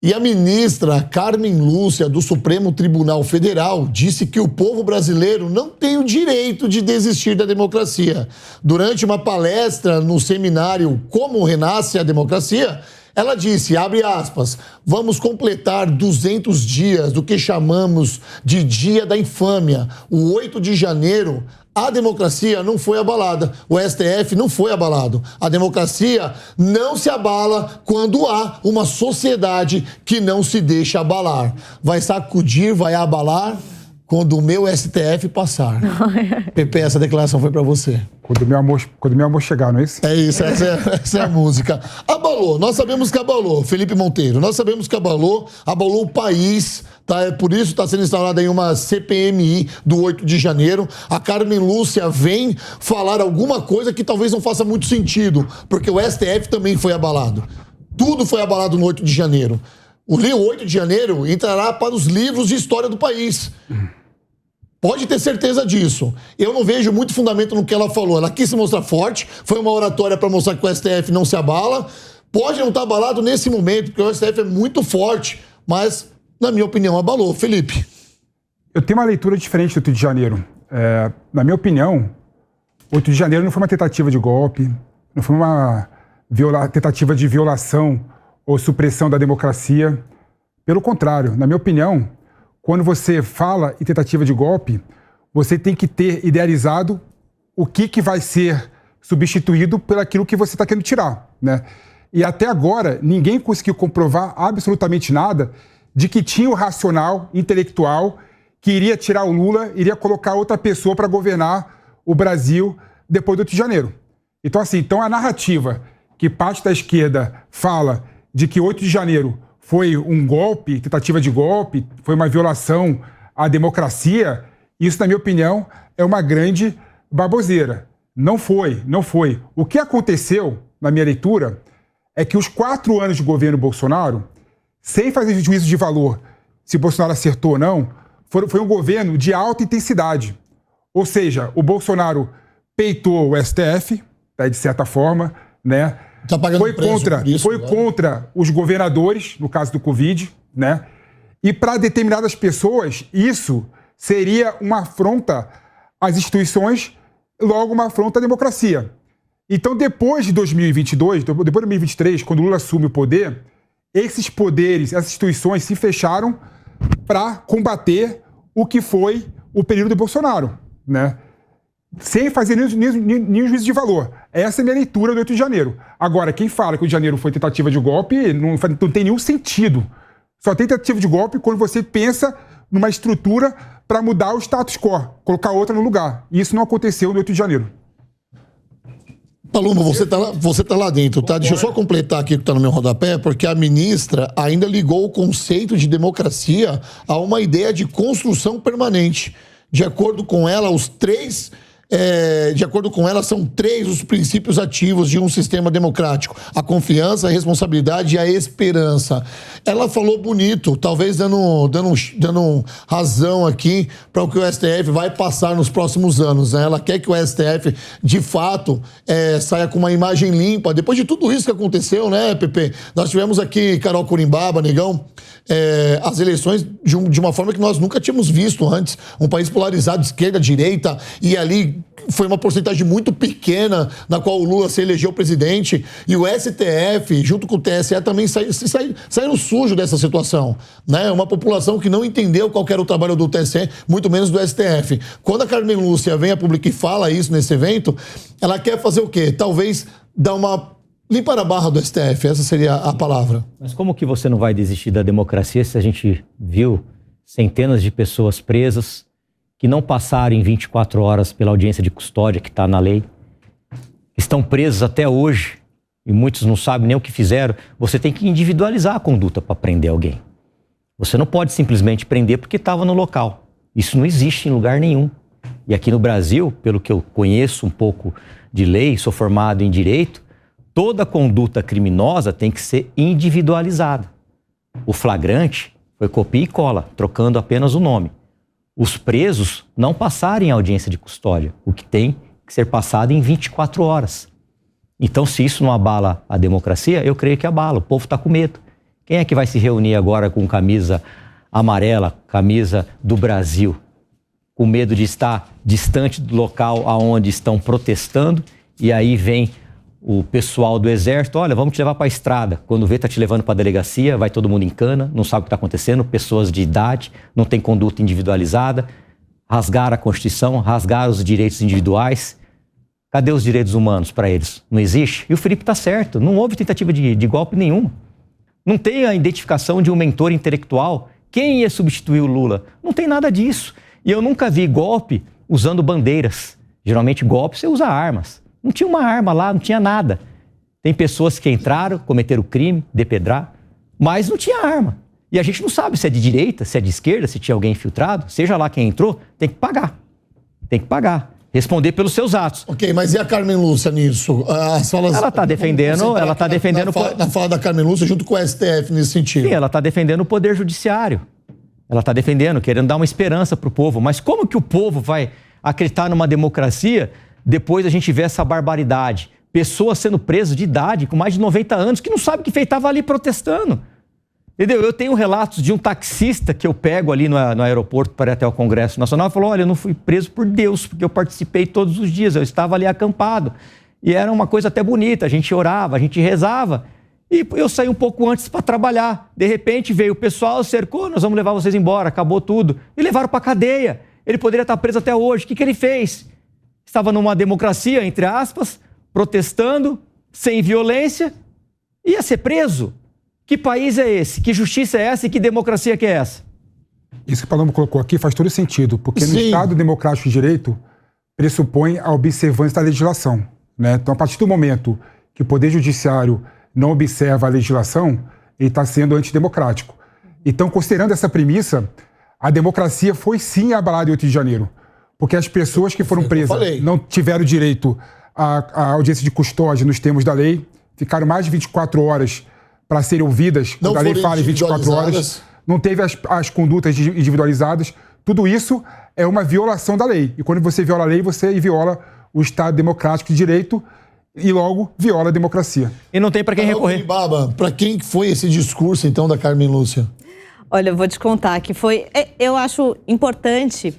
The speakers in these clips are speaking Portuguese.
E a ministra Carmen Lúcia, do Supremo Tribunal Federal, disse que o povo brasileiro não tem o direito de desistir da democracia. Durante uma palestra no seminário Como Renasce a Democracia, ela disse, abre aspas, vamos completar 200 dias do que chamamos de Dia da Infâmia. O 8 de janeiro, a democracia não foi abalada. O STF não foi abalado. A democracia não se abala quando há uma sociedade que não se deixa abalar. Vai sacudir, vai abalar quando o meu STF passar. Pepe, essa declaração foi pra você. Quando meu amor chegar, não é isso? É isso, essa é a música. Abalou, nós sabemos que abalou, Felipe Monteiro, nós sabemos que abalou o país, tá? É por isso que está sendo instalada aí uma CPMI do 8 de janeiro. A Carmen Lúcia vem falar alguma coisa que talvez não faça muito sentido, porque o STF também foi abalado. Tudo foi abalado no 8 de janeiro. O 8 de janeiro entrará para os livros de história do país. Pode ter certeza disso. Eu não vejo muito fundamento no que ela falou. Ela quis se mostrar forte, foi uma oratória para mostrar que o STF não se abala. Pode não estar abalado nesse momento, porque o STF é muito forte, mas, na minha opinião, abalou. Felipe. Eu tenho uma leitura diferente do 8 de janeiro. Na minha opinião, 8 de janeiro não foi uma tentativa de golpe, não foi uma tentativa de violação ou supressão da democracia. Pelo contrário, na minha opinião, quando você fala em tentativa de golpe, você tem que ter idealizado o que vai ser substituído por aquilo que você está querendo tirar, né? E até agora, ninguém conseguiu comprovar absolutamente nada de que tinha o racional intelectual que iria tirar o Lula, iria colocar outra pessoa para governar o Brasil depois do 8 de janeiro. Então, assim, a narrativa que parte da esquerda fala de que 8 de janeiro foi um golpe, tentativa de golpe, foi uma violação à democracia, isso, na minha opinião, é uma grande baboseira. Não foi. O que aconteceu, na minha leitura, é que os 4 anos de governo Bolsonaro, sem fazer juízo de valor se Bolsonaro acertou ou não, foi um governo de alta intensidade. Ou seja, o Bolsonaro peitou o STF, de certa forma, né? Tá pagando foi contra os governadores, no caso do Covid, né? E para determinadas pessoas, isso seria uma afronta às instituições, logo uma afronta à democracia. Então, depois de 2022, depois de 2023, quando o Lula assume o poder, esses poderes, essas instituições se fecharam para combater o que foi o período do Bolsonaro, né? Sem fazer nenhum juízo de valor. Essa é a minha leitura do 8 de janeiro. Agora, quem fala que o 8 de janeiro foi tentativa de golpe, não tem nenhum sentido. Só tem tentativa de golpe quando você pensa numa estrutura para mudar o status quo, colocar outra no lugar. E isso não aconteceu no 8 de janeiro. Paloma, você tá lá dentro, tá? Deixa eu só completar aqui o que tá no meu rodapé, porque a ministra ainda ligou o conceito de democracia a uma ideia de construção permanente. De acordo com ela, são 3 os princípios ativos de um sistema democrático: a confiança, a responsabilidade e a esperança. Ela falou bonito, talvez dando razão aqui para o que o STF vai passar nos próximos anos, né? Ela quer que o STF, de fato, saia com uma imagem limpa. Depois de tudo isso que aconteceu, né, Pepe? Nós tivemos aqui Carol Corimbaba, Negão, as eleições de uma forma que nós nunca tínhamos visto antes. Um país polarizado, esquerda, direita, e ali foi uma porcentagem muito pequena na qual o Lula se elegeu presidente, e o STF, junto com o TSE, também saíram sujo dessa situação, né? Uma população que não entendeu qual era o trabalho do TSE, muito menos do STF. Quando a Carmen Lúcia vem a público e fala isso nesse evento, ela quer fazer o quê? Talvez dar uma limpar a barra do STF, essa seria a palavra. Mas como que você não vai desistir da democracia se a gente viu centenas de pessoas presas que não passaram em 24 horas pela audiência de custódia que está na lei, estão presos até hoje e muitos não sabem nem o que fizeram? Você tem que individualizar a conduta para prender alguém. Você não pode simplesmente prender porque estava no local. Isso não existe em lugar nenhum. E aqui no Brasil, pelo que eu conheço um pouco de lei, sou formado em direito, toda conduta criminosa tem que ser individualizada. O flagrante foi copia e cola, trocando apenas o nome. Os presos não passaram em audiência de custódia, o que tem que ser passado em 24 horas. Então, se isso não abala a democracia, eu creio que abala. O povo está com medo. Quem é que vai se reunir agora com camisa amarela, camisa do Brasil, com medo de estar distante do local aonde estão protestando, e aí vem o pessoal do Exército, olha, vamos te levar para a estrada. Quando vê, tá te levando para a delegacia, vai todo mundo em cana, não sabe o que está acontecendo, pessoas de idade, não tem conduta individualizada, rasgaram a Constituição, rasgaram os direitos individuais. Cadê os direitos humanos para eles? Não existe? E o Felipe está certo, não houve tentativa de golpe nenhuma. Não tem a identificação de um mentor intelectual. Quem ia substituir o Lula? Não tem nada disso. E eu nunca vi golpe usando bandeiras. Geralmente golpe você usa armas. Não tinha uma arma lá, não tinha nada. Tem pessoas que entraram, cometeram crime, depedrar, mas não tinha arma. E a gente não sabe se é de direita, se é de esquerda, se tinha alguém infiltrado. Seja lá quem entrou, tem que pagar. Tem que pagar. Responder pelos seus atos. Ok, mas e a Carmen Lúcia nisso? As falas, ela está defendendo... Na fala da Carmen Lúcia junto com o STF nesse sentido. Sim, ela está defendendo o Poder Judiciário. Ela está defendendo, querendo dar uma esperança para o povo. Mas como que o povo vai acreditar numa democracia depois a gente vê essa barbaridade? Pessoas sendo presas de idade, com mais de 90 anos, que não sabe o que fez, estava ali protestando. Entendeu? Eu tenho relatos de um taxista que eu pego ali no aeroporto para ir até o Congresso Nacional e falou, olha, eu não fui preso por Deus, porque eu participei todos os dias, eu estava ali acampado. E era uma coisa até bonita, a gente orava, a gente rezava. E eu saí um pouco antes para trabalhar. De repente veio o pessoal, cercou, nós vamos levar vocês embora, acabou tudo. E levaram para a cadeia. Ele poderia estar preso até hoje. O que ele fez? Estava numa democracia, entre aspas, protestando, sem violência, ia ser preso. Que país é esse? Que justiça é essa e que democracia que é essa? Isso que o Palombo colocou aqui faz todo sentido, porque no Sim. Estado democrático de direito pressupõe a observância da legislação, né? Então, a partir do momento que o Poder Judiciário não observa a legislação, ele está sendo antidemocrático. Então, considerando essa premissa, a democracia foi sim abalada em 8 de janeiro, porque as pessoas que foram presas não tiveram direito à audiência de custódia nos termos da lei, ficaram mais de 24 horas para serem ouvidas, quando a lei fala em 24 horas, não teve as condutas individualizadas. Tudo isso é uma violação da lei. E quando você viola a lei, você viola o Estado democrático de direito e logo viola a democracia. E não tem para quem recorrer. Baba, para quem foi esse discurso, então, da Carmen Lúcia? Olha, eu vou te contar que foi... Eu acho importante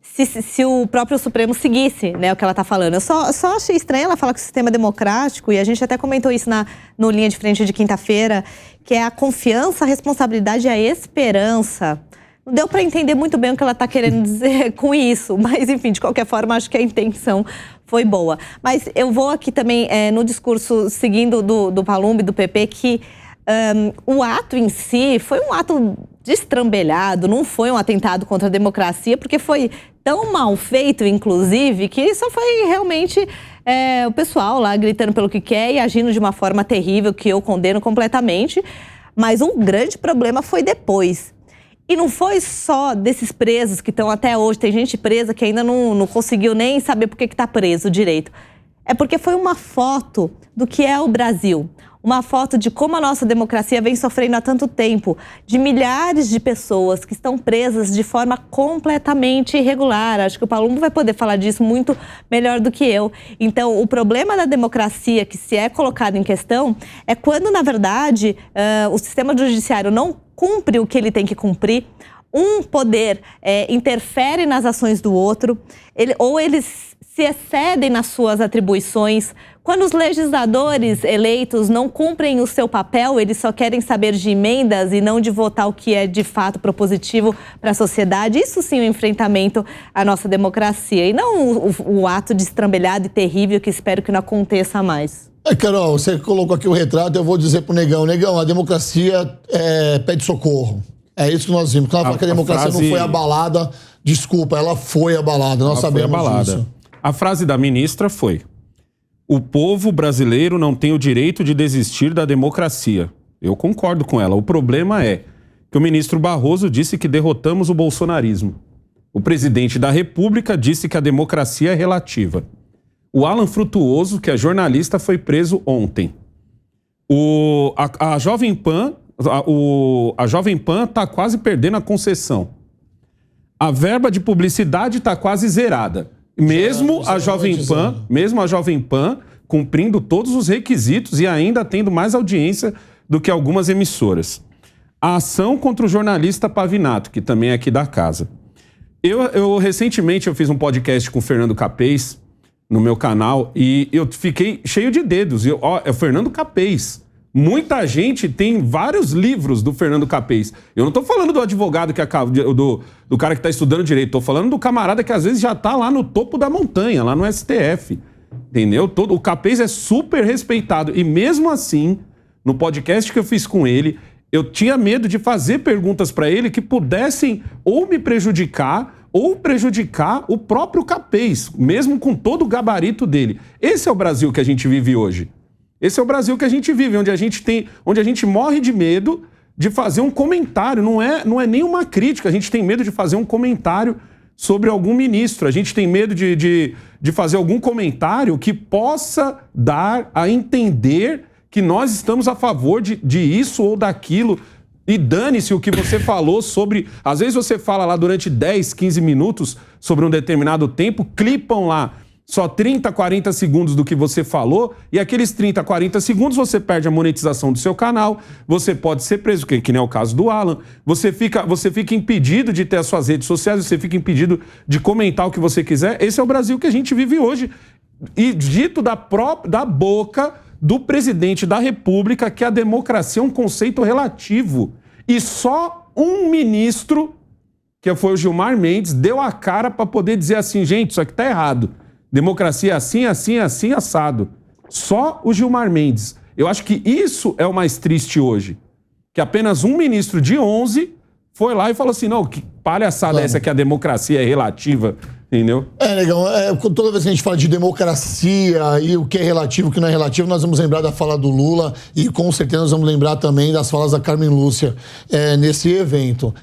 se o próprio Supremo seguisse, né, o que ela está falando. Eu só achei estranho ela falar que o sistema é democrático, e a gente até comentou isso no Linha de Frente de quinta-feira, que é a confiança, a responsabilidade e a esperança. Não deu para entender muito bem o que ela está querendo dizer com isso, mas enfim, de qualquer forma, acho que a intenção foi boa. Mas eu vou aqui também, no discurso seguindo do Palumbi, do PP, que o ato em si foi um ato destrambelhado, não foi um atentado contra a democracia, porque foi tão mal feito, inclusive, que só foi realmente o pessoal lá gritando pelo que quer e agindo de uma forma terrível, que eu condeno completamente. Mas um grande problema foi depois. E não foi só desses presos que estão até hoje, tem gente presa que ainda não conseguiu nem saber por que está preso direito. É porque foi uma foto do que é o Brasil. Uma foto de como a nossa democracia vem sofrendo há tanto tempo, de milhares de pessoas que estão presas de forma completamente irregular. Acho que o Palumbo vai poder falar disso muito melhor do que eu. Então, o problema da democracia que se é colocado em questão é quando, na verdade, o sistema judiciário não cumpre o que ele tem que cumprir, um poder interfere nas ações do outro, ou eles se excedem nas suas atribuições. Quando os legisladores eleitos não cumprem o seu papel, eles só querem saber de emendas e não de votar o que é de fato propositivo para a sociedade. Isso sim é um enfrentamento à nossa democracia e não o ato destrambelhado e terrível que espero que não aconteça mais. Carol, você colocou aqui o retrato, eu vou dizer pro Negão, Negão, a democracia pede socorro. É isso que nós vimos. Quando ela fala que a democracia não foi abalada, desculpa, ela foi abalada, nós sabemos disso. A frase da ministra foi: o povo brasileiro não tem o direito de desistir da democracia. Eu concordo com ela. O problema é que o ministro Barroso disse que derrotamos o bolsonarismo. O presidente da República disse que a democracia é relativa. O Alan Frutuoso, que é jornalista, foi preso ontem. A Jovem Pan está quase perdendo a concessão. A verba de publicidade está quase zerada. Mesmo a Jovem Pan cumprindo todos os requisitos e ainda tendo mais audiência do que algumas emissoras. a ação contra o jornalista Pavinato, que também é aqui da casa. Recentemente eu fiz um podcast com o Fernando Capês no meu canal e eu fiquei cheio de dedos. É o Fernando Capês. Muita gente tem vários livros do Fernando Capês. Eu não tô falando do advogado que acaba, do cara que tá estudando direito, tô falando do camarada que às vezes já tá lá no topo da montanha, lá no STF. Entendeu? O Capês é super respeitado. E mesmo assim, no podcast que eu fiz com ele, eu tinha medo de fazer perguntas para ele que pudessem ou me prejudicar ou prejudicar o próprio Capês, mesmo com todo o gabarito dele. Esse é o Brasil que a gente vive hoje. Esse é o Brasil que a gente vive, onde a gente morre de medo de fazer um comentário. Não é nenhuma crítica, a gente tem medo de fazer um comentário sobre algum ministro. A gente tem medo de fazer algum comentário que possa dar a entender que nós estamos a favor de isso ou daquilo. E dane-se o que você falou sobre... Às vezes você fala lá durante 10, 15 minutos sobre um determinado tempo, clipam lá só 30, 40 segundos do que você falou, e aqueles 30, 40 segundos você perde a monetização do seu canal, você pode ser preso, que nem é o caso do Alan, você fica impedido de ter as suas redes sociais, você fica impedido de comentar o que você quiser. Esse é o Brasil que a gente vive hoje. E dito da boca do presidente da República que a democracia é um conceito relativo. E só um ministro, que foi o Gilmar Mendes, deu a cara para poder dizer assim, gente, isso aqui tá errado. Democracia é assim, assim, assim, assado. Só o Gilmar Mendes. Eu acho que isso é o mais triste hoje. Que apenas um ministro de 11 foi lá e falou assim, não, que palhaçada é essa que a democracia é relativa, entendeu? Negão, toda vez que a gente fala de democracia e o que é relativo e o que não é relativo, nós vamos lembrar da fala do Lula e com certeza nós vamos lembrar também das falas da Carmen Lúcia nesse evento.